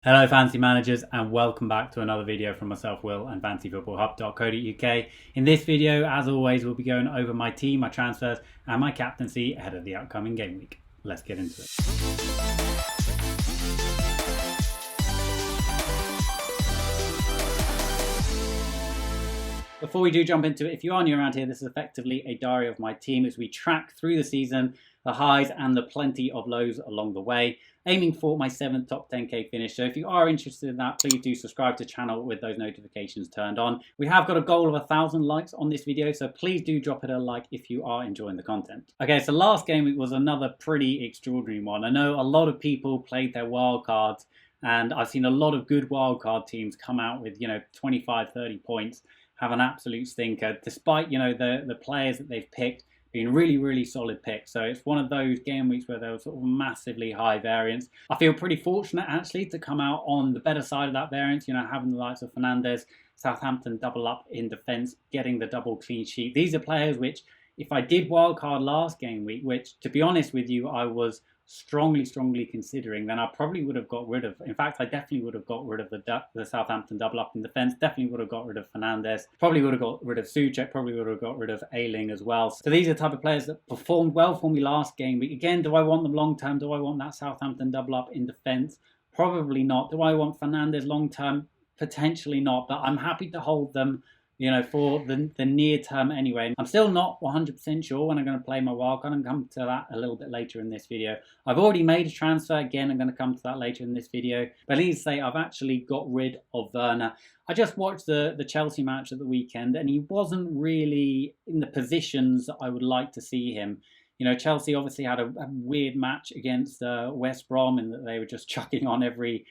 Hello fantasy managers and welcome back to another video from myself, Will, and fantasyfootballhub.co.uk. In this video, as always, we'll be going over my team, my transfers and my captaincy ahead of the upcoming game week. Let's get into it. Before we do jump into it, if you are new around here, this is effectively a diary of my team as we track through the season, the highs and the plenty of lows along the way, aiming for my 7th top 10k finish. So if you are interested in that, please do subscribe to the channel with those notifications turned on. We have got a goal of 1,000 likes on this video, so please do drop it a like if you are enjoying the content. Okay, so last game week was another pretty extraordinary one. I know a lot of people played their wild cards, and I've seen a lot of good wildcard teams come out with, 25, 30 points, have an absolute stinker, despite, the players that they've picked being really, really solid picks. So it's one of those game weeks where there was sort of massively high variance. I feel pretty fortunate, actually, to come out on the better side of that variance, having the likes of Fernandes, Southampton double up in defence, getting the double clean sheet. These are players which, if I did wildcard last game week, which, to be honest with you, I was strongly considering, then I probably would have got rid of. In fact, I definitely would have got rid of the Southampton double up in defence. Definitely would have got rid of Fernandes. Probably would have got rid of Souček. Probably would have got rid of Ayling as well. So these are the type of players that performed well for me last game week. Again, do I want them long term? Do I want that Southampton double up in defence? Probably not. Do I want Fernandes long term? Potentially not. But I'm happy to hold them, for the near term anyway. I'm still not 100% sure when I'm going to play my wildcard. I'm going to come to that a little bit later in this video. I've already made a transfer. Again, I'm going to come to that later in this video. But I need to say I've actually got rid of Werner. I just watched the Chelsea match at the weekend, and he wasn't really in the positions that I would like to see him. Chelsea obviously had a weird match against West Brom in that they were just chucking on every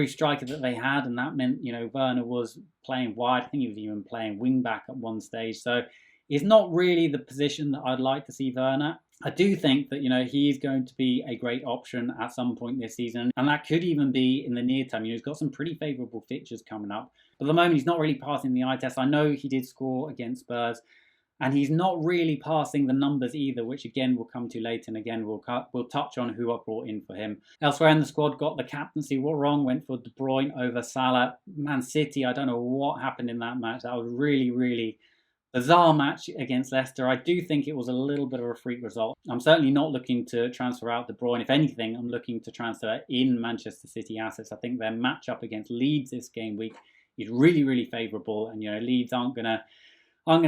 striker that they had, and that meant, Werner was playing wide. I think he was even playing wing back at one stage. So it's not really the position that I'd like to see Werner. I do think that, he is going to be a great option at some point this season, and that could even be in the near term. He's got some pretty favourable fixtures coming up. But at the moment, he's not really passing the eye test. I know he did score against Spurs, and he's not really passing the numbers either, which again we'll come to later, and again we'll touch on who I brought in for him. Elsewhere in the squad, got the captaincy wrong, went for De Bruyne over Salah. Man City, I don't know what happened in that match. That was really bizarre match against Leicester. I do think it was a little bit of a freak result. I'm certainly not looking to transfer out De Bruyne. If anything, I'm looking to transfer in Manchester City assets. I think their matchup against Leeds this game week is really favourable, and Leeds aren't going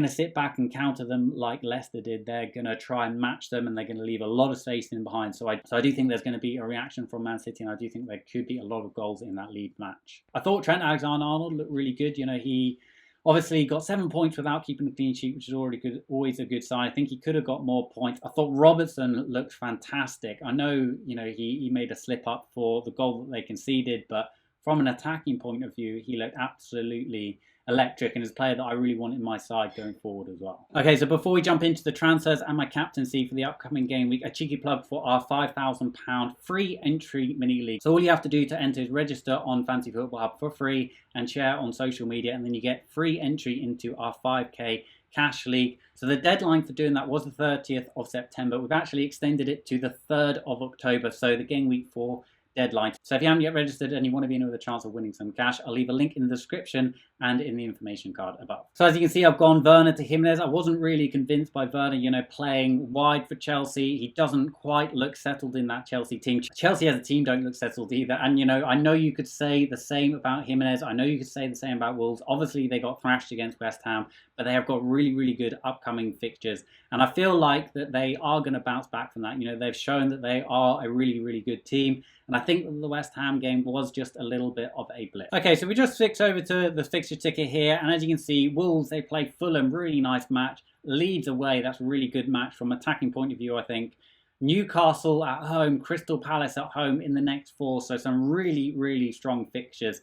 to sit back and counter them like Leicester did. They're going to try and match them, and they're going to leave a lot of space in behind. So I do think there's going to be a reaction from Man City, and I do think there could be a lot of goals in that Leeds match. I thought Trent Alexander-Arnold looked really good. He obviously got 7 points without keeping a clean sheet, which is already good, always a good sign. I think he could have got more points. I thought Robertson looked fantastic. I know, he made a slip up for the goal that they conceded, but from an attacking point of view, he looked absolutely electric, and is a player that I really want in my side going forward as well. Okay, so before we jump into the transfers and my captaincy for the upcoming game week, a cheeky plug for our £5,000 free entry mini league. So all you have to do to enter is register on Fantasy Football Hub for free and share on social media, and then you get free entry into our 5k cash league. So the deadline for doing that was the 30th of September. We've actually extended it to the 3rd of October, so the game week 4 deadline. So if you haven't yet registered and you want to be in with a chance of winning some cash, I'll leave a link in the description and in the information card above. So as you can see, I've gone Werner to Jimenez. I wasn't really convinced by Werner, playing wide for Chelsea. He doesn't quite look settled in that Chelsea team. Chelsea as a team don't look settled either. And, I know you could say the same about Jimenez. I know you could say the same about Wolves. Obviously, they got thrashed against West Ham, but they have got really good upcoming fixtures. And I feel like that they are going to bounce back from that. They've shown that they are a really good team. And I think the West Ham game was just a little bit of a blip. Okay, so we just fix over to the fixture ticket here. And as you can see, Wolves, they play Fulham, really nice match. Leeds away, that's a really good match from an attacking point of view, I think. Newcastle at home, Crystal Palace at home in the next 4. So some really strong fixtures.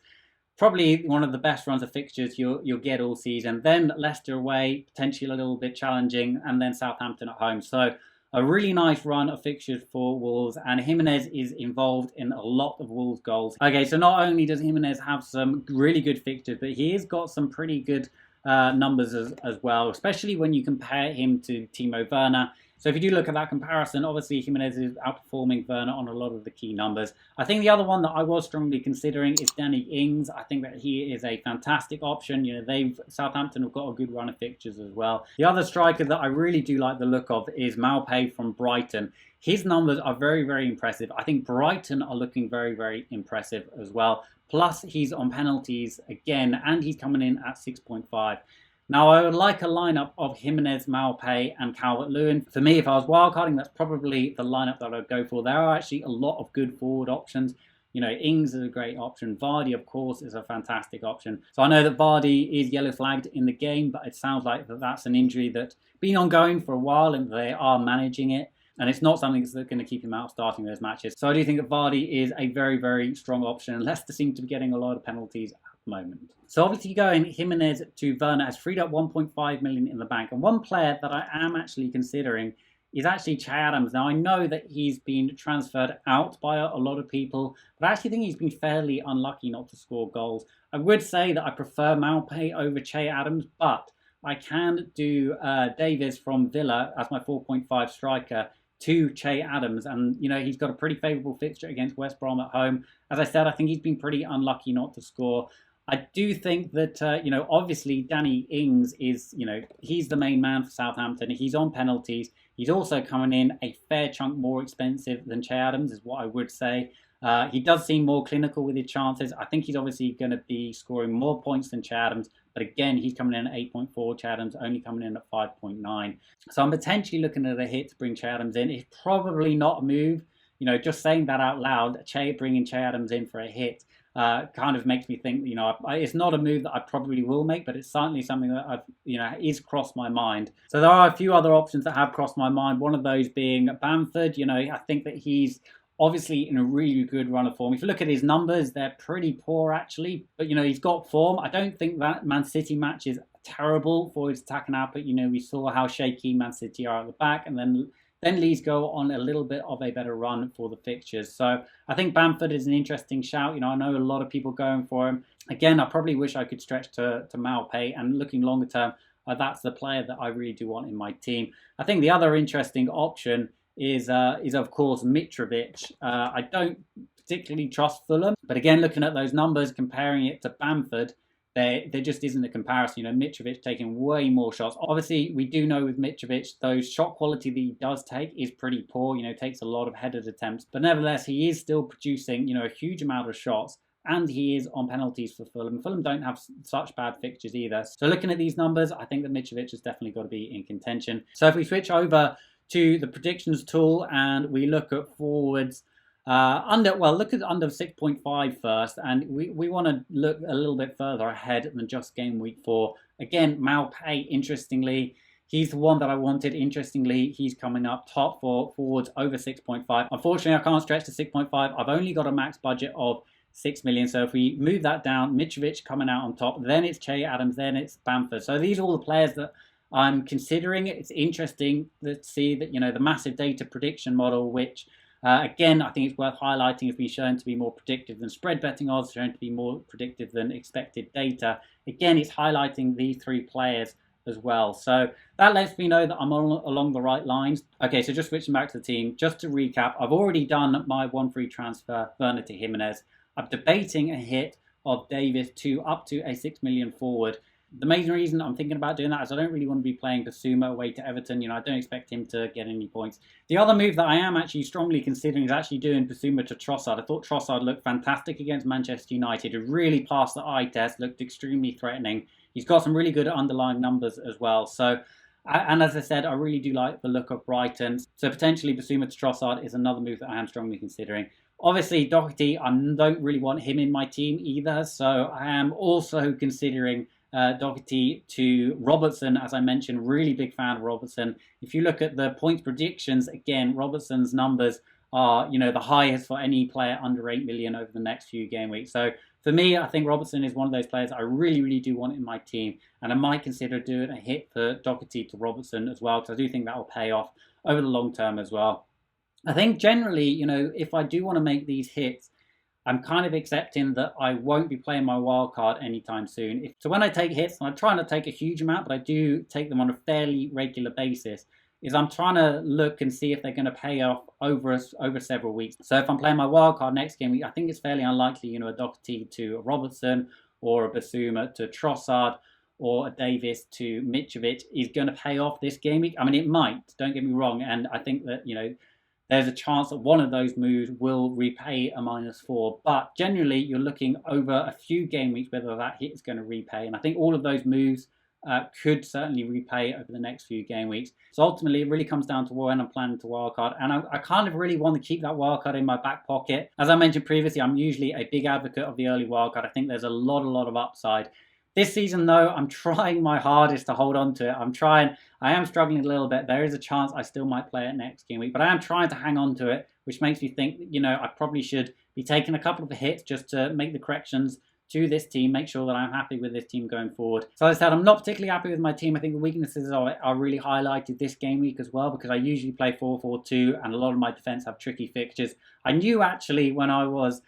Probably one of the best runs of fixtures you'll get all season. Then Leicester away, potentially a little bit challenging. And then Southampton at home. So a really nice run of fixtures for Wolves, and Jimenez is involved in a lot of Wolves goals. Okay, so not only does Jimenez have some really good fixtures, but he has got some pretty good numbers as well, especially when you compare him to Timo Werner So if you do look at that comparison, obviously Jimenez is outperforming Werner on a lot of the key numbers. I think the other one that I was strongly considering is Danny Ings. I think that he is a fantastic option. Southampton have got a good run of fixtures as well. The other striker that I really do like the look of is Maupay from Brighton. His numbers are very, very impressive. I think Brighton are looking very, very impressive as well. Plus, he's on penalties again, and he's coming in at 6.5. Now, I would like a lineup of Jimenez, Maupay, and Calvert-Lewin. For me, if I was wildcarding, that's probably the lineup that I'd go for. There are actually a lot of good forward options. Ings is a great option. Vardy, of course, is a fantastic option. So I know that Vardy is yellow flagged in the game, but it sounds like that's an injury that's been ongoing for a while, and they are managing it. And it's not something that's going to keep him out of starting those matches. So I do think that Vardy is a very, very strong option. Leicester seem to be getting a lot of penalties at the moment. So obviously going Jimenez to Werner has freed up 1.5 million in the bank. And one player that I am actually considering is actually Che Adams. Now I know that he's been transferred out by a lot of people, but I actually think he's been fairly unlucky not to score goals. I would say that I prefer Maupay over Che Adams, but I can do Davies from Villa as my 4.5 striker to Che Adams, and he's got a pretty favourable fixture against West Brom at home. As I said, I think he's been pretty unlucky not to score. I do think that obviously Danny Ings is he's the main man for Southampton. He's on penalties. He's also coming in a fair chunk more expensive than Che Adams, is what I would say. He does seem more clinical with his chances. I think he's obviously going to be scoring more points than Che Adams. But again, he's coming in at 8.4. Che Adams only coming in at 5.9. So I'm potentially looking at a hit to bring Che Adams in. It's probably not a move. Just saying that out loud, bringing Che Adams in for a hit kind of makes me think, it's not a move that I probably will make, but it's certainly something that is crossed my mind. So there are a few other options that have crossed my mind. One of those being Bamford. I think that he's obviously in a really good run of form. If you look at his numbers, they're pretty poor actually, but he's got form. I don't think that Man City match is terrible for his attacking output. We saw how shaky Man City are at the back, and then Leeds go on a little bit of a better run for the fixtures. So I think Bamford is an interesting shout. I know a lot of people going for him. Again, I probably wish I could stretch to Maupay, and looking longer term, that's the player that I really do want in my team. I think the other interesting option is of course Mitrovic. I don't particularly trust Fulham, but again, looking at those numbers, comparing it to Bamford, there just isn't a comparison. Mitrovic taking way more shots. Obviously, we do know with Mitrovic, those shot quality that he does take is pretty poor. Takes a lot of headed attempts, but nevertheless, he is still producing a huge amount of shots. And he is on penalties for Fulham. Fulham don't have such bad fixtures either. So looking at these numbers, I think that Mitrovic has definitely got to be in contention. So if we switch over to the predictions tool and we look at forwards look at under 6.5 first, and we want to look a little bit further ahead than just game week 4. Again, Maupay, interestingly, he's the one that I wanted. Interestingly, he's coming up top for forwards over 6.5. Unfortunately, I can't stretch to 6.5. I've only got a max budget of 6 million. So if we move that down, Mitrovic coming out on top, then it's Che Adams, then it's Bamford. So these are all the players that I'm considering. It's interesting to see that, the massive data prediction model, which, again, I think it's worth highlighting, has been shown to be more predictive than spread betting odds, shown to be more predictive than expected data. Again, it's highlighting these 3 players as well. So that lets me know that I'm along the right lines. Okay, so just switching back to the team. Just to recap, I've already done my 1 free transfer, Werner to Jimenez. I'm debating a hit of Davies to up to a 6 million forward. The main reason I'm thinking about doing that is I don't really want to be playing Basuma away to Everton. I don't expect him to get any points. The other move that I am actually strongly considering is actually doing Basuma to Trossard. I thought Trossard looked fantastic against Manchester United. It really passed the eye test, looked extremely threatening. He's got some really good underlying numbers as well. So, and as I said, I really do like the look of Brighton. So potentially Basuma to Trossard is another move that I am strongly considering. Obviously, Doherty, I don't really want him in my team either. So I am also considering Doherty to Robertson. As I mentioned, really big fan of Robertson. If you look at the points predictions, again, Robertson's numbers are, the highest for any player under 8 million over the next few game weeks. So for me, I think Robertson is one of those players I really, really do want in my team. And I might consider doing a hit for Doherty to Robertson as well, because I do think that will pay off over the long term as well. I think generally, if I do want to make these hits, I'm kind of accepting that I won't be playing my wild card anytime soon. So when I take hits, and I try not to take a huge amount, but I do take them on a fairly regular basis, is I'm trying to look and see if they're going to pay off over several weeks. So if I'm playing my wildcard next game week, I think it's fairly unlikely, a Doherty to a Robertson or a Basuma to Trossard or a Davis to Mitrovic is going to pay off this game week. I mean, it might, don't get me wrong. And I think that, there's a chance that one of those moves will repay a -4. But generally, you're looking over a few game weeks whether that hit is going to repay. And I think all of those moves could certainly repay over the next few game weeks. So ultimately, it really comes down to when I'm planning to wildcard. And I kind of really want to keep that wildcard in my back pocket. As I mentioned previously, I'm usually a big advocate of the early wildcard. I think there's a lot of upside. This season, though, I'm trying my hardest to hold on to it. I am struggling a little bit. There is a chance I still might play it next game week, but I am trying to hang on to it, which makes me think, I probably should be taking a couple of hits just to make the corrections to this team, make sure that I'm happy with this team going forward. So as I said, I'm not particularly happy with my team. I think the weaknesses are really highlighted this game week as well, because I usually play 4-4-2 and a lot of my defense have tricky fixtures. I knew actually when I was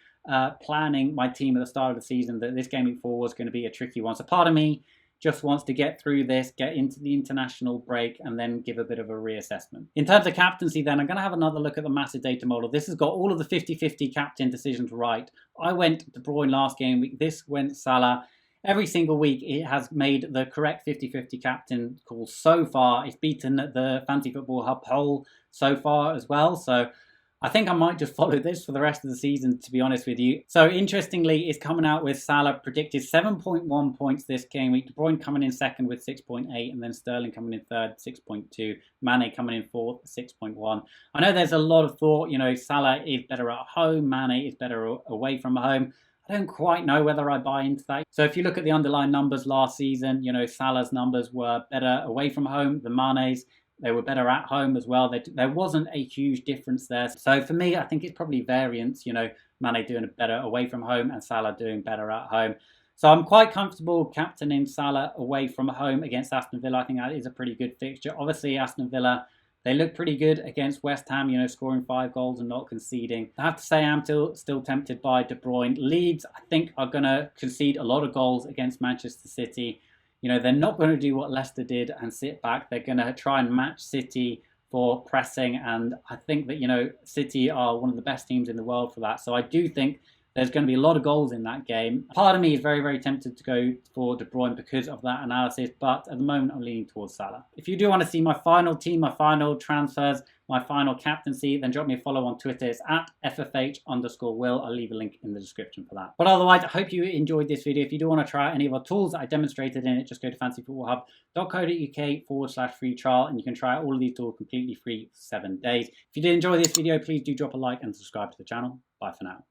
planning my team at the start of the season that this game week 4 was going to be a tricky one. So part of me just wants to get through this, get into the international break, and then give a bit of a reassessment. In terms of captaincy then, I'm going to have another look at the massive data model. This has got all of the 50-50 captain decisions right. I went De Bruyne last game week. This went Salah. Every single week, it has made the correct 50-50 captain call so far. It's beaten the Fantasy Football Hub poll so far as well. So I think I might just follow this for the rest of the season, to be honest with you. So interestingly, it's coming out with Salah predicted 7.1 points this game week. De Bruyne coming in second with 6.8, and then Sterling coming in third, 6.2. Mane coming in fourth, 6.1. I know there's a lot of thought, Salah is better at home, Mane is better away from home. I don't quite know whether I buy into that. So if you look at the underlying numbers last season, Salah's numbers were better away from home than Mane's. They were better at home as well. There wasn't a huge difference there. So for me, I think it's probably variance, Mane doing better away from home and Salah doing better at home. So I'm quite comfortable captaining Salah away from home against Aston Villa. I think that is a pretty good fixture. Obviously, Aston Villa, they look pretty good against West Ham, scoring 5 goals and not conceding. I have to say I'm still tempted by De Bruyne. Leeds, I think, are going to concede a lot of goals against Manchester City. They're not going to do what Leicester did and sit back. They're going to try and match City for pressing. And I think that, City are one of the best teams in the world for that. So I do think there's going to be a lot of goals in that game. Part of me is very, very tempted to go for De Bruyne because of that analysis. But at the moment, I'm leaning towards Salah. If you do want to see my final team, my final transfers, my final captaincy, then drop me a follow on Twitter. It's at FFH_Will. I'll leave a link in the description for that. But otherwise, I hope you enjoyed this video. If you do want to try out any of our tools that I demonstrated in it, just go to fantasyfootballhub.co.uk/free trial, and you can try out all of these tools completely free for 7 days. If you did enjoy this video, please do drop a like and subscribe to the channel. Bye for now.